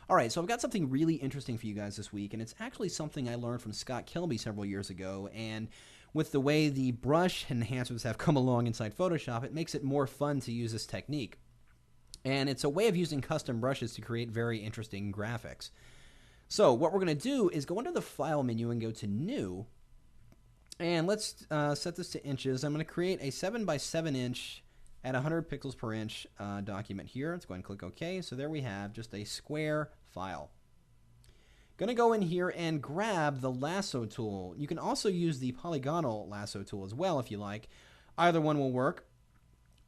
All right, so I've got something really interesting for you guys this week, and it's actually something I learned from Scott Kilby several years ago. And with the way the brush enhancements have come along inside Photoshop, it makes it more fun to use this technique. And it's a way of using custom brushes to create very interesting graphics. So what we're going to do is go under the File menu and go to New. And let's set this to inches. I'm going to create a 7 by 7 inch at 100 pixels per inch document here. Let's go ahead and click OK. So there we have just a square file. Going to go in here and grab the lasso tool. You can also use the polygonal lasso tool as well if you like. Either one will work.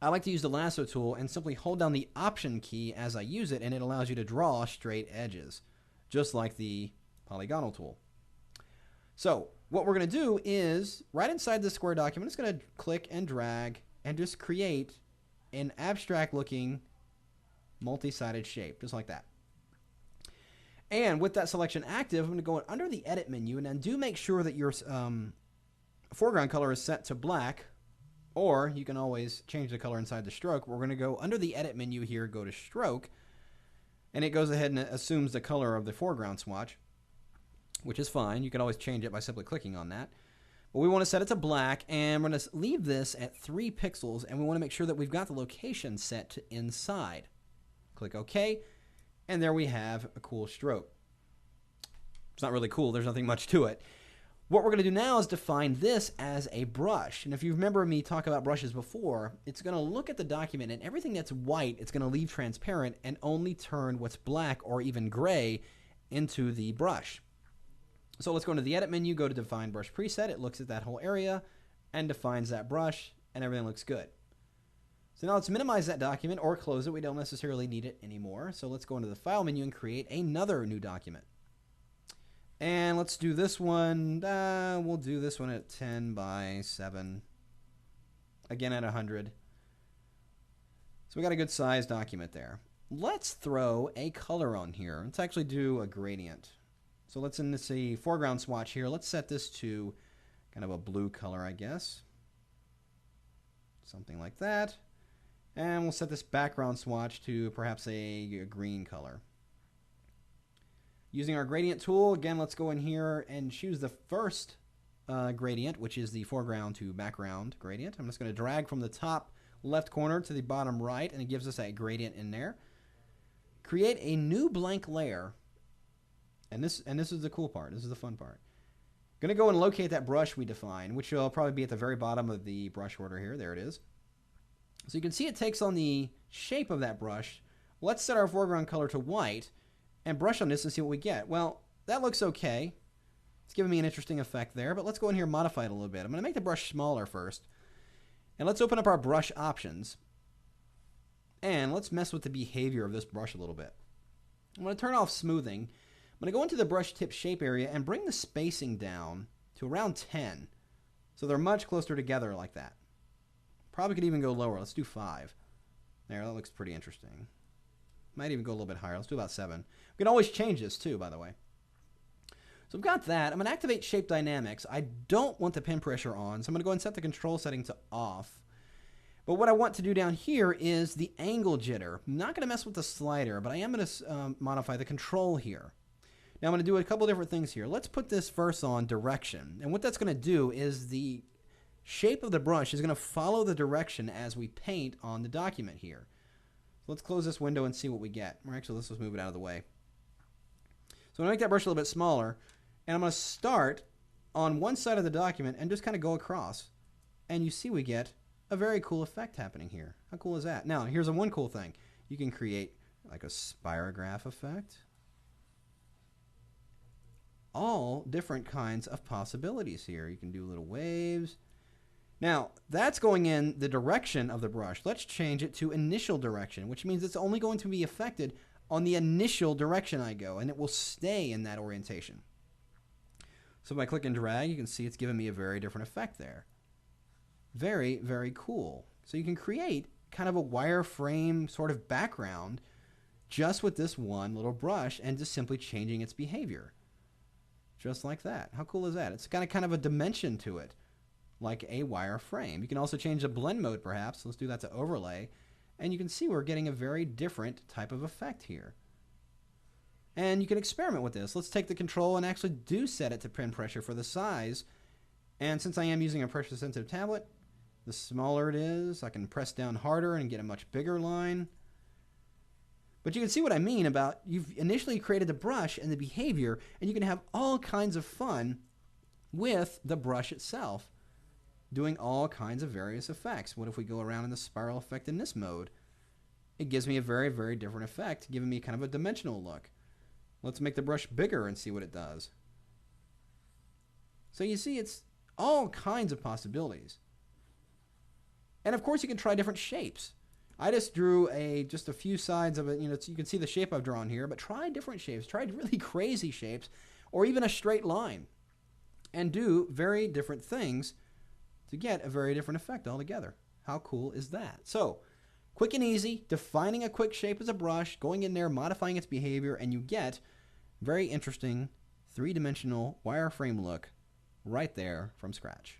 I like to use the lasso tool and simply hold down the Option key as I use it, and it allows you to draw straight edges, just like the polygonal tool. So what we're going to do is, right inside this square document, it's going to click and drag and just create an abstract looking multi-sided shape, just like that. And with that selection active, I'm going to go under the Edit menu, and then do make sure that your foreground color is set to black, or you can always change the color inside the stroke. We're going to go under the Edit menu here, go to Stroke, and it goes ahead and assumes the color of the foreground swatch, which is fine. You can always change it by simply clicking on that. But we want to set it to black, and we're going to leave this at 3 pixels, and we want to make sure that we've got the location set to inside. Click OK, and there we have a cool stroke. It's not really cool. There's nothing much to it. What we're going to do now is define this as a brush. And if you remember me talk about brushes before, it's going to look at the document, and everything that's white, it's going to leave transparent and only turn what's black or even gray into the brush. So let's go into the Edit menu, go to Define Brush Preset. It looks at that whole area and defines that brush, and everything looks good. So now let's minimize that document or close it. We don't necessarily need it anymore. So let's go into the File menu and create another new document. And let's do this one. We'll do this one at 10 by 7. Again at 100. So we got a good sized document there. Let's throw a color on here. Let's actually do a gradient. So let's in this foreground swatch here. Let's set this to kind of a blue color, I guess. Something like that. And we'll set this background swatch to perhaps a green color. Using our gradient tool, again, let's go in here and choose the first gradient, which is the foreground to background gradient. I'm just going to drag from the top left corner to the bottom right, and it gives us a gradient in there. Create a new blank layer, and this is the cool part. This is the fun part. Going to go and locate that brush we defined, which will probably be at the very bottom of the brush order here. There it is. So you can see it takes on the shape of that brush. Let's set our foreground color to white and brush on this and see what we get. Well, that looks okay. It's giving me an interesting effect there, but let's go in here and modify it a little bit. I'm going to make the brush smaller first. And let's open up our brush options. And let's mess with the behavior of this brush a little bit. I'm going to turn off smoothing. I'm going to go into the brush tip shape area and bring the spacing down to around 10. So they're much closer together like that. Probably could even go lower. Let's do 5. There, that looks pretty interesting. Might even go a little bit higher. Let's do about 7. We can always change this too, by the way. So I've got that. I'm going to activate Shape Dynamics. I don't want the pin pressure on, so I'm going to go ahead and set the control setting to off. But what I want to do down here is the angle jitter. I'm not going to mess with the slider, but I am going to modify the control here. Now I'm going to do a couple different things here. Let's put this first on direction. And what that's going to do is the shape of the brush is going to follow the direction as we paint on the document here. So let's close this window and see what we get. Or actually, let's just move it out of the way. So I'm going to make that brush a little bit smaller, and I'm going to start on one side of the document and just kind of go across. And you see we get a very cool effect happening here. How cool is that? Now, here's one cool thing. You can create like a spirograph effect. All different kinds of possibilities here. You can do little waves. Now, that's going in the direction of the brush. Let's change it to initial direction, which means it's only going to be affected on the initial direction I go, and it will stay in that orientation. So if I click and drag, you can see it's giving me a very different effect there. Very, very cool. So you can create kind of a wireframe sort of background just with this one little brush and just simply changing its behavior. Just like that. How cool is that? It's got a kind of a dimension to it, like a wireframe. You can also change the blend mode perhaps. Let's do that to overlay. And you can see we're getting a very different type of effect here. And you can experiment with this. Let's take the control and actually do set it to pen pressure for the size. And since I am using a pressure sensitive tablet, the smaller it is, I can press down harder and get a much bigger line. But you can see what I mean about you've initially created the brush and the behavior, and you can have all kinds of fun with the brush itself, doing all kinds of various effects. What if we go around in the spiral effect in this mode? It gives me a very, very different effect, giving me kind of a dimensional look. Let's make the brush bigger and see what it does. So you see, it's all kinds of possibilities. And of course, you can try different shapes. I just drew just a few sides of it. You know, you can see the shape I've drawn here, but try different shapes. Try really crazy shapes, or even a straight line, and do very different things to get a very different effect altogether. How cool is that? So, quick and easy, defining a quick shape as a brush, going in there, modifying its behavior, and you get very interesting three-dimensional wireframe look right there from scratch.